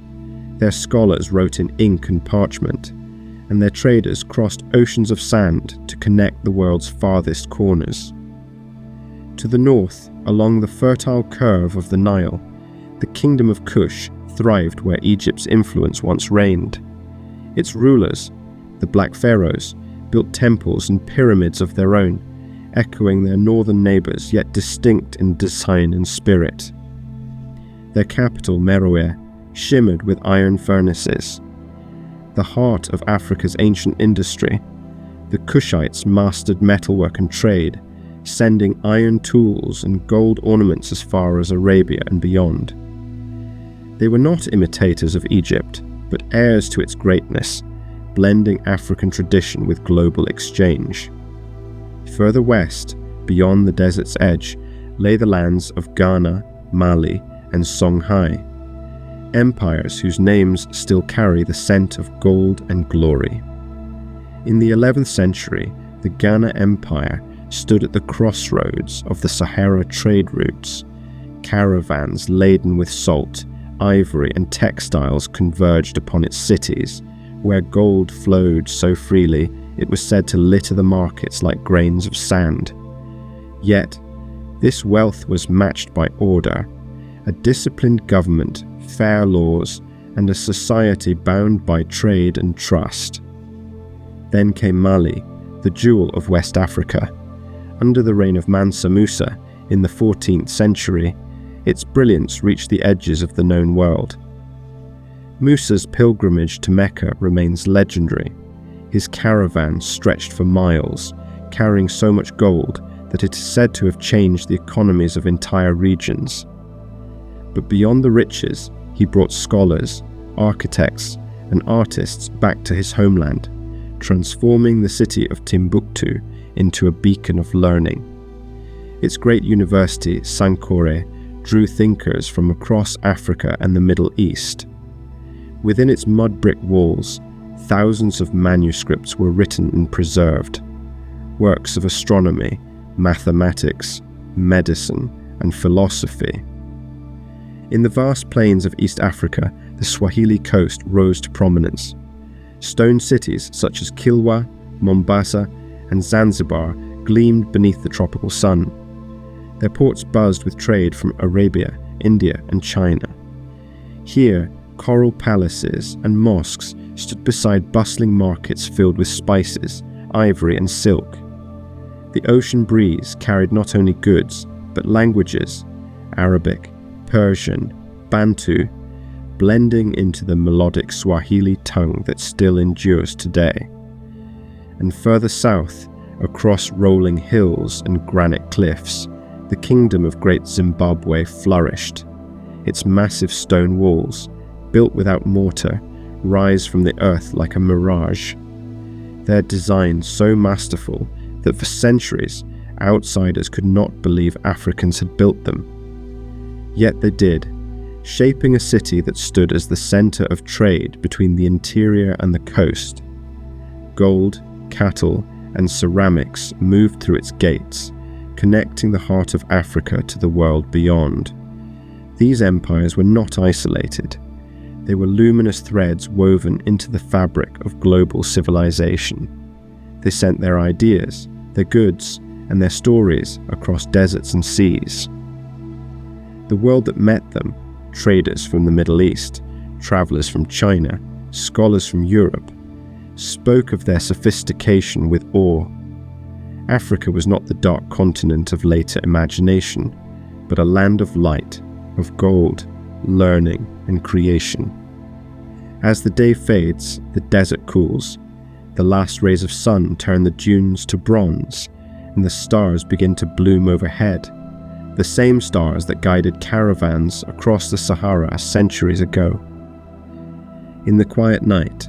Their scholars wrote in ink and parchment, and their traders crossed oceans of sand to connect the world's farthest corners. To the north, along the fertile curve of the Nile, the kingdom of Kush thrived where Egypt's influence once reigned. Its rulers, the Black Pharaohs, built temples and pyramids of their own, echoing their northern neighbors yet distinct in design and spirit. Their capital, Meroe, shimmered with iron furnaces. The heart of Africa's ancient industry, the Kushites mastered metalwork and trade, sending iron tools and gold ornaments as far as Arabia and beyond. They were not imitators of Egypt, but heirs to its greatness, blending African tradition with global exchange. Further west, beyond the desert's edge, lay the lands of Ghana, Mali, and Songhai, empires whose names still carry the scent of gold and glory. In the 11th century, the Ghana Empire stood at the crossroads of the Sahara trade routes. Caravans laden with salt, ivory, and textiles converged upon its cities, where gold flowed so freely it was said to litter the markets like grains of sand. Yet, this wealth was matched by order, a disciplined government, fair laws, and a society bound by trade and trust. Then came Mali, the jewel of West Africa. Under the reign of Mansa Musa in the 14th century, its brilliance reached the edges of the known world. Musa's pilgrimage to Mecca remains legendary. His caravan stretched for miles, carrying so much gold that it is said to have changed the economies of entire regions. But beyond the riches, he brought scholars, architects, and artists back to his homeland, transforming the city of Timbuktu into a beacon of learning. Its great university, Sankore, drew thinkers from across Africa and the Middle East. Within its mud brick walls, thousands of manuscripts were written and preserved, works of astronomy, mathematics, medicine, and philosophy. In the vast plains of East Africa, the Swahili coast rose to prominence. Stone cities such as Kilwa, Mombasa, and Zanzibar gleamed beneath the tropical sun. Their ports buzzed with trade from Arabia, India, and China. Here, coral palaces and mosques stood beside bustling markets filled with spices, ivory, and silk. The ocean breeze carried not only goods, but languages, Arabic, Persian, Bantu, blending into the melodic Swahili tongue that still endures today. And further south, across rolling hills and granite cliffs, the kingdom of Great Zimbabwe flourished. Its massive stone walls, built without mortar, rise from the earth like a mirage. Their design so masterful that for centuries, outsiders could not believe Africans had built them. Yet they did, shaping a city that stood as the center of trade between the interior and the coast. Gold, cattle, and ceramics moved through its gates, connecting the heart of Africa to the world beyond. These empires were not isolated. They were luminous threads woven into the fabric of global civilization. They sent their ideas, their goods, and their stories across deserts and seas. The world that met them, traders from the Middle East, travelers from China, scholars from Europe, spoke of their sophistication with awe. Africa was not the dark continent of later imagination, but a land of light, of gold, learning, and creation. As the day fades, the desert cools. The last rays of sun turn the dunes to bronze, and the stars begin to bloom overhead, the same stars that guided caravans across the Sahara centuries ago. In the quiet night,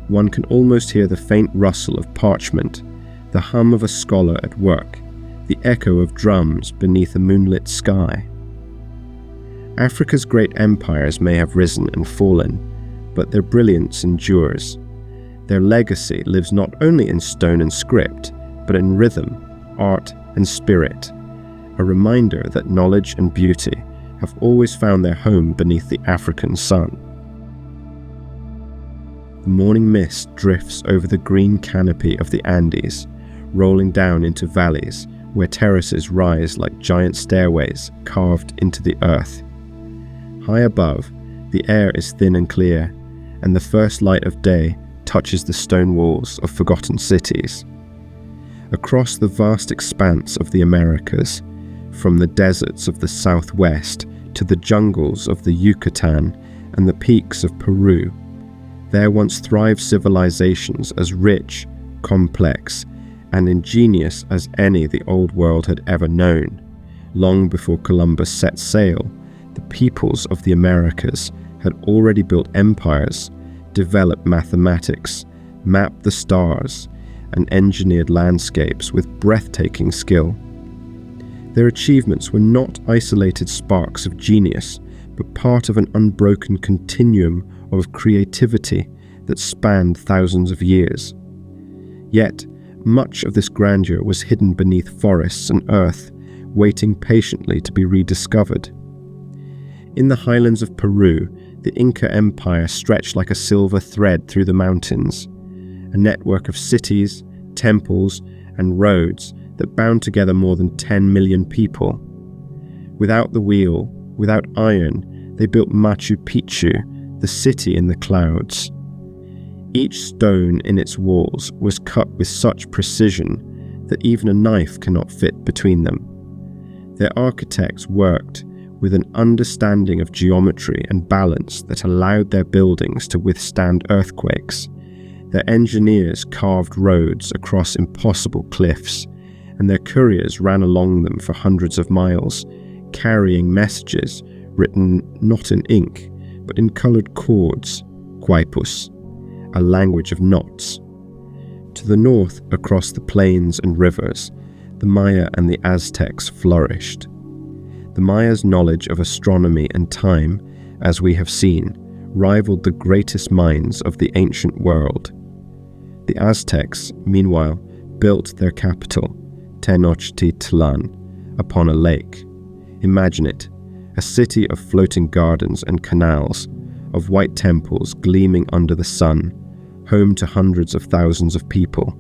one can almost hear the faint rustle of parchment, the hum of a scholar at work, the echo of drums beneath a moonlit sky. Africa's great empires may have risen and fallen, but their brilliance endures. Their legacy lives not only in stone and script, but in rhythm, art, and spirit, a reminder that knowledge and beauty have always found their home beneath the African sun. The morning mist drifts over the green canopy of the Andes, rolling down into valleys where terraces rise like giant stairways carved into the earth. High above, the air is thin and clear, and the first light of day touches the stone walls of forgotten cities. Across the vast expanse of the Americas, from the deserts of the southwest to the jungles of the Yucatan and the peaks of Peru, there once thrived civilizations as rich, complex, and ingenious as any the Old World had ever known. Long before Columbus set sail, the peoples of the Americas had already built empires, developed mathematics, mapped the stars, and engineered landscapes with breathtaking skill. Their achievements were not isolated sparks of genius, but part of an unbroken continuum of creativity that spanned thousands of years. Yet, much of this grandeur was hidden beneath forests and earth, waiting patiently to be rediscovered. In the highlands of Peru, the Inca Empire stretched like a silver thread through the mountains, a network of cities, temples, and roads that bound together more than 10 million people. Without the wheel, without iron, they built Machu Picchu, the city in the clouds. Each stone in its walls was cut with such precision that even a knife cannot fit between them. Their architects worked with an understanding of geometry and balance that allowed their buildings to withstand earthquakes. Their engineers carved roads across impossible cliffs, and their couriers ran along them for hundreds of miles, carrying messages written not in ink, but in colored cords, quipus, a language of knots. To the north, across the plains and rivers, the Maya and the Aztecs flourished. The Mayas' knowledge of astronomy and time, as we have seen, rivaled the greatest minds of the ancient world. The Aztecs, meanwhile, built their capital, Tenochtitlan, upon a lake. Imagine it, a city of floating gardens and canals, of white temples gleaming under the sun, home to hundreds of thousands of people.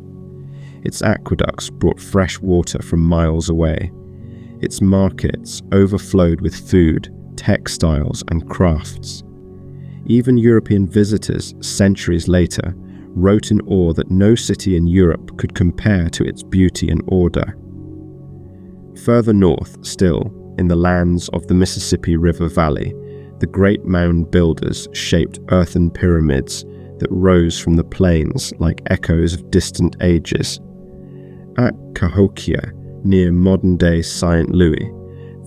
Its aqueducts brought fresh water from miles away. Its markets overflowed with food, textiles, and crafts. Even European visitors, centuries later, wrote in awe that no city in Europe could compare to its beauty and order. Further north still, in the lands of the Mississippi River Valley, the great mound builders shaped earthen pyramids that rose from the plains like echoes of distant ages. At Cahokia, near modern-day St. Louis,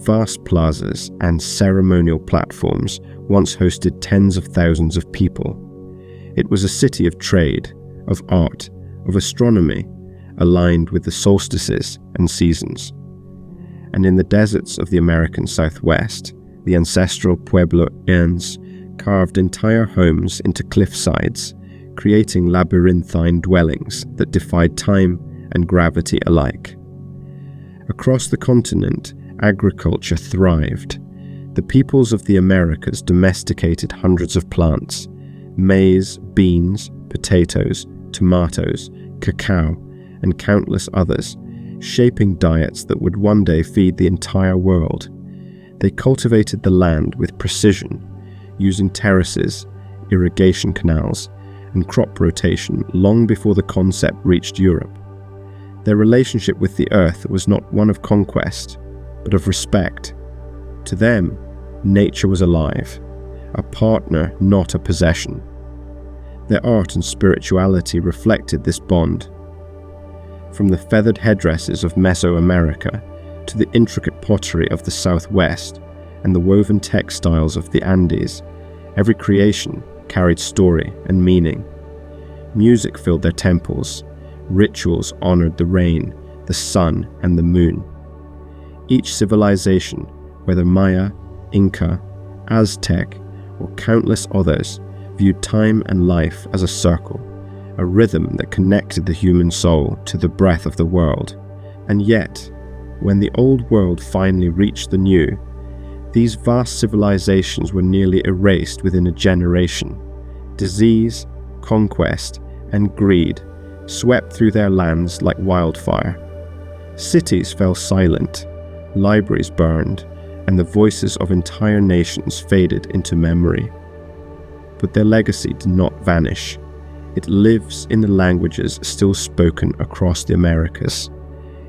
vast plazas and ceremonial platforms once hosted tens of thousands of people. It was a city of trade, of art, of astronomy, aligned with the solstices and seasons. And in the deserts of the American Southwest, the ancestral Puebloans carved entire homes into cliffsides, creating labyrinthine dwellings that defied time and gravity alike. Across the continent, agriculture thrived. The peoples of the Americas domesticated hundreds of plants: maize, beans, potatoes, tomatoes, cacao, and countless others, shaping diets that would one day feed the entire world. They cultivated the land with precision, using terraces, irrigation canals, and crop rotation long before the concept reached Europe. Their relationship with the earth was not one of conquest, but of respect. To them, nature was alive, a partner, not a possession. Their art and spirituality reflected this bond. From the feathered headdresses of Mesoamerica to the intricate pottery of the Southwest and the woven textiles of the Andes, every creation carried story and meaning. Music filled their temples. Rituals honored the rain, the sun, and the moon. Each civilization, whether Maya, Inca, Aztec, or countless others, viewed time and life as a circle, a rhythm that connected the human soul to the breath of the world. And yet, when the old world finally reached the new, these vast civilizations were nearly erased within a generation. Disease, conquest, and greed swept through their lands like wildfire. Cities fell silent, libraries burned, and the voices of entire nations faded into memory. But their legacy did not vanish. It lives in the languages still spoken across the Americas,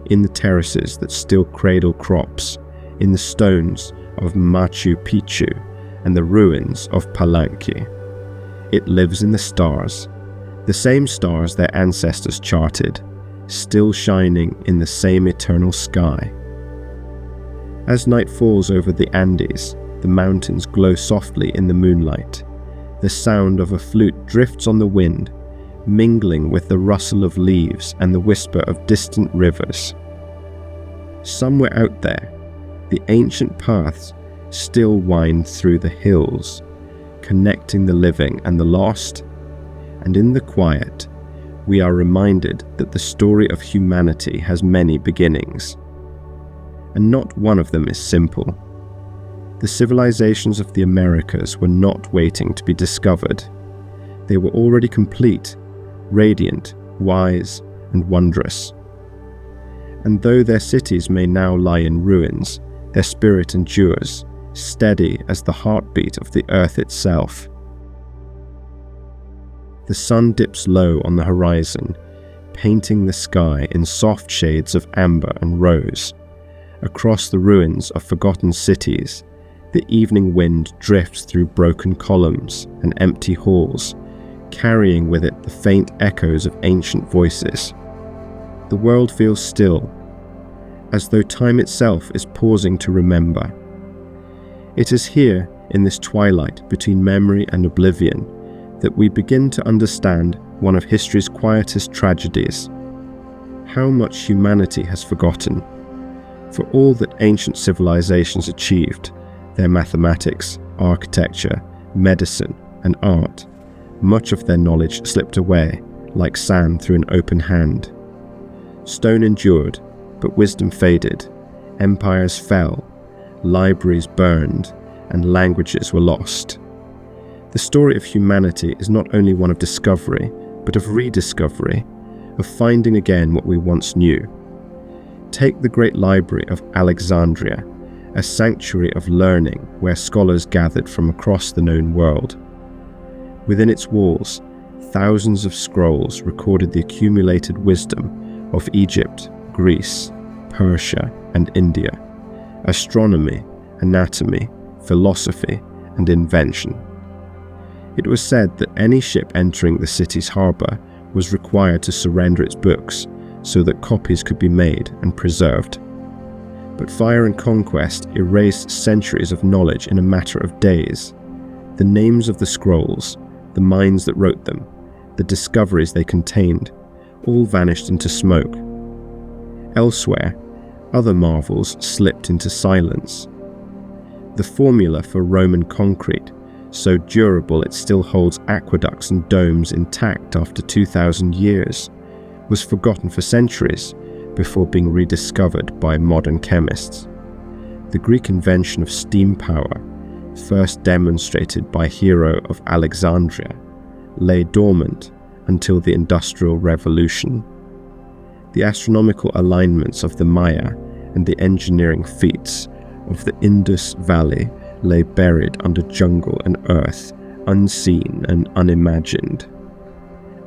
in the terraces that still cradle crops, in the stones of Machu Picchu and the ruins of Palenque. It lives in the stars, the same stars their ancestors charted, still shining in the same eternal sky. As night falls over the Andes, the mountains glow softly in the moonlight. The sound of a flute drifts on the wind, mingling with the rustle of leaves and the whisper of distant rivers. Somewhere out there, the ancient paths still wind through the hills, connecting the living and the lost, and in the quiet, we are reminded that the story of humanity has many beginnings, and not one of them is simple. The civilizations of the Americas were not waiting to be discovered. They were already complete, radiant, wise, and wondrous. And though their cities may now lie in ruins, their spirit endures, steady as the heartbeat of the earth itself. The sun dips low on the horizon, painting the sky in soft shades of amber and rose. Across the ruins of forgotten cities, the evening wind drifts through broken columns and empty halls, carrying with it the faint echoes of ancient voices. The world feels still, as though time itself is pausing to remember. It is here, in this twilight between memory and oblivion, that we begin to understand one of history's quietest tragedies: how much humanity has forgotten. For all that ancient civilizations achieved, their mathematics, architecture, medicine, and art, much of their knowledge slipped away, like sand through an open hand. Stone endured, but wisdom faded, empires fell, libraries burned, and languages were lost. The story of humanity is not only one of discovery, but of rediscovery, of finding again what we once knew. Take the great library of Alexandria, a sanctuary of learning where scholars gathered from across the known world. Within its walls, thousands of scrolls recorded the accumulated wisdom of Egypt, Greece, Persia, and India, astronomy, anatomy, philosophy, and invention. It was said that any ship entering the city's harbour was required to surrender its books so that copies could be made and preserved. But fire and conquest erased centuries of knowledge in a matter of days. The names of the scrolls, the minds that wrote them, the discoveries they contained, all vanished into smoke. Elsewhere, other marvels slipped into silence. The formula for Roman concrete, so durable it still holds aqueducts and domes intact after 2,000 years, was forgotten for centuries before being rediscovered by modern chemists. The Greek invention of steam power, first demonstrated by Hero of Alexandria, lay dormant until the Industrial Revolution. The astronomical alignments of the Maya and the engineering feats of the Indus Valley lay buried under jungle and earth, unseen and unimagined.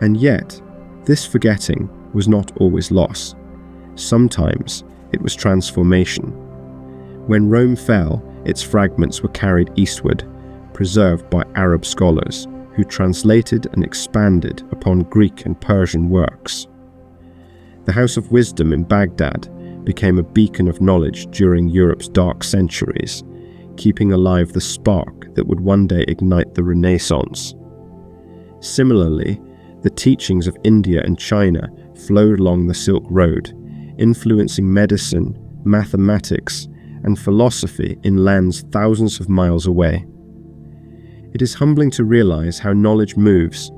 And yet, this forgetting was not always loss. Sometimes it was transformation. When Rome fell, its fragments were carried eastward, preserved by Arab scholars who translated and expanded upon Greek and Persian works. The House of Wisdom in Baghdad became a beacon of knowledge during Europe's dark centuries, keeping alive the spark that would one day ignite the Renaissance. Similarly, the teachings of India and China flowed along the Silk Road, influencing medicine, mathematics, and philosophy in lands thousands of miles away. It is humbling to realize how knowledge moves,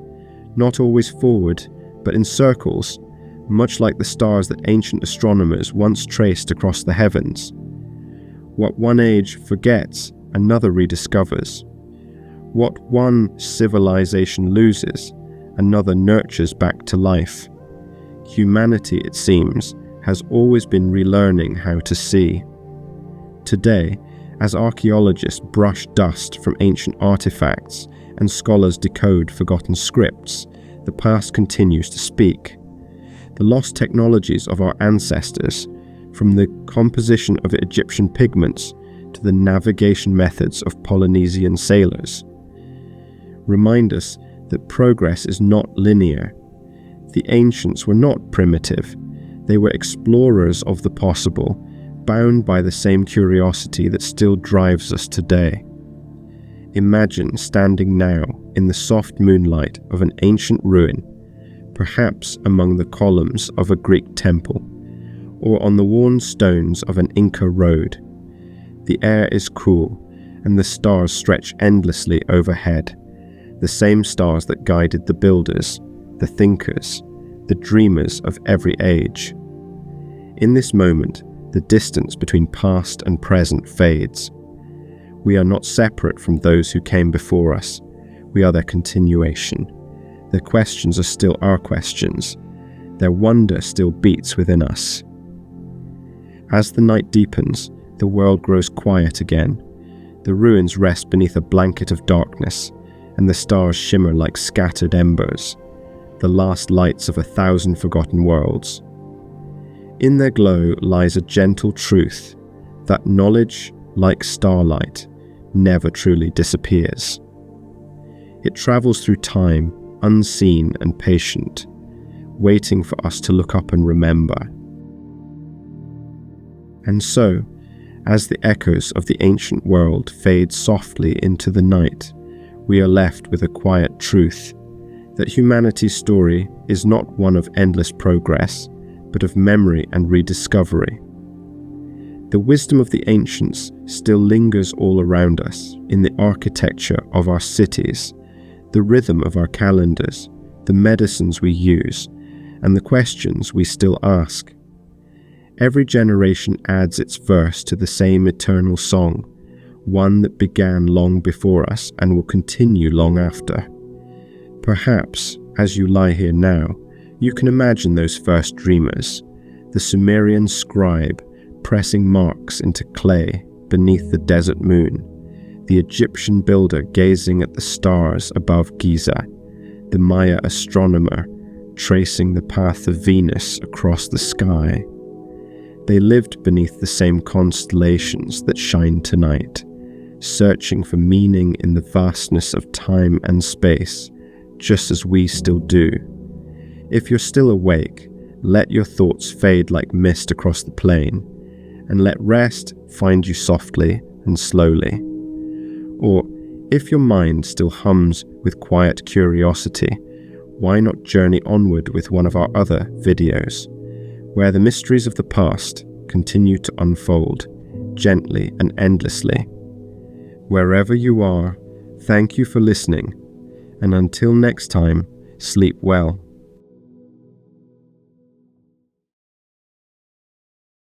not always forward, but in circles, much like the stars that ancient astronomers once traced across the heavens. What one age forgets, another rediscovers. What one civilization loses, another nurtures back to life. Humanity, it seems, has always been relearning how to see. Today, as archaeologists brush dust from ancient artifacts and scholars decode forgotten scripts, the past continues to speak. The lost technologies of our ancestors, from the composition of Egyptian pigments to the navigation methods of Polynesian sailors, remind us that progress is not linear. The ancients were not primitive, They were explorers of the possible, bound by the same curiosity that still drives us today. Imagine standing now in the soft moonlight of an ancient ruin, perhaps among the columns of a Greek temple, or on the worn stones of an Inca road. The air is cool, and the stars stretch endlessly overhead, the same stars that guided the builders, the thinkers, the dreamers of every age. In this moment, the distance between past and present fades. We are not separate from those who came before us. We are their continuation. Their questions are still our questions. Their wonder still beats within us. As the night deepens, the world grows quiet again. The ruins rest beneath a blanket of darkness, and the stars shimmer like scattered embers, the last lights of 1,000 forgotten worlds. In their glow lies a gentle truth, that knowledge, like starlight, never truly disappears. It travels through time, unseen and patient, waiting for us to look up and remember. And so, as the echoes of the ancient world fade softly into the night, we are left with a quiet truth, that humanity's story is not one of endless progress, but of memory and rediscovery. The wisdom of the ancients still lingers all around us, in the architecture of our cities, the rhythm of our calendars, the medicines we use, and the questions we still ask. Every generation adds its verse to the same eternal song, one that began long before us and will continue long after. Perhaps, as you lie here now, you can imagine those first dreamers, the Sumerian scribe pressing marks into clay beneath the desert moon, the Egyptian builder gazing at the stars above Giza, the Maya astronomer tracing the path of Venus across the sky. They lived beneath the same constellations that shine tonight, searching for meaning in the vastness of time and space, just as we still do. If you're still awake, let your thoughts fade like mist across the plain, and let rest find you softly and slowly. Or, if your mind still hums with quiet curiosity, why not journey onward with one of our other videos, where the mysteries of the past continue to unfold, gently and endlessly. Wherever you are, thank you for listening, and until next time, sleep well.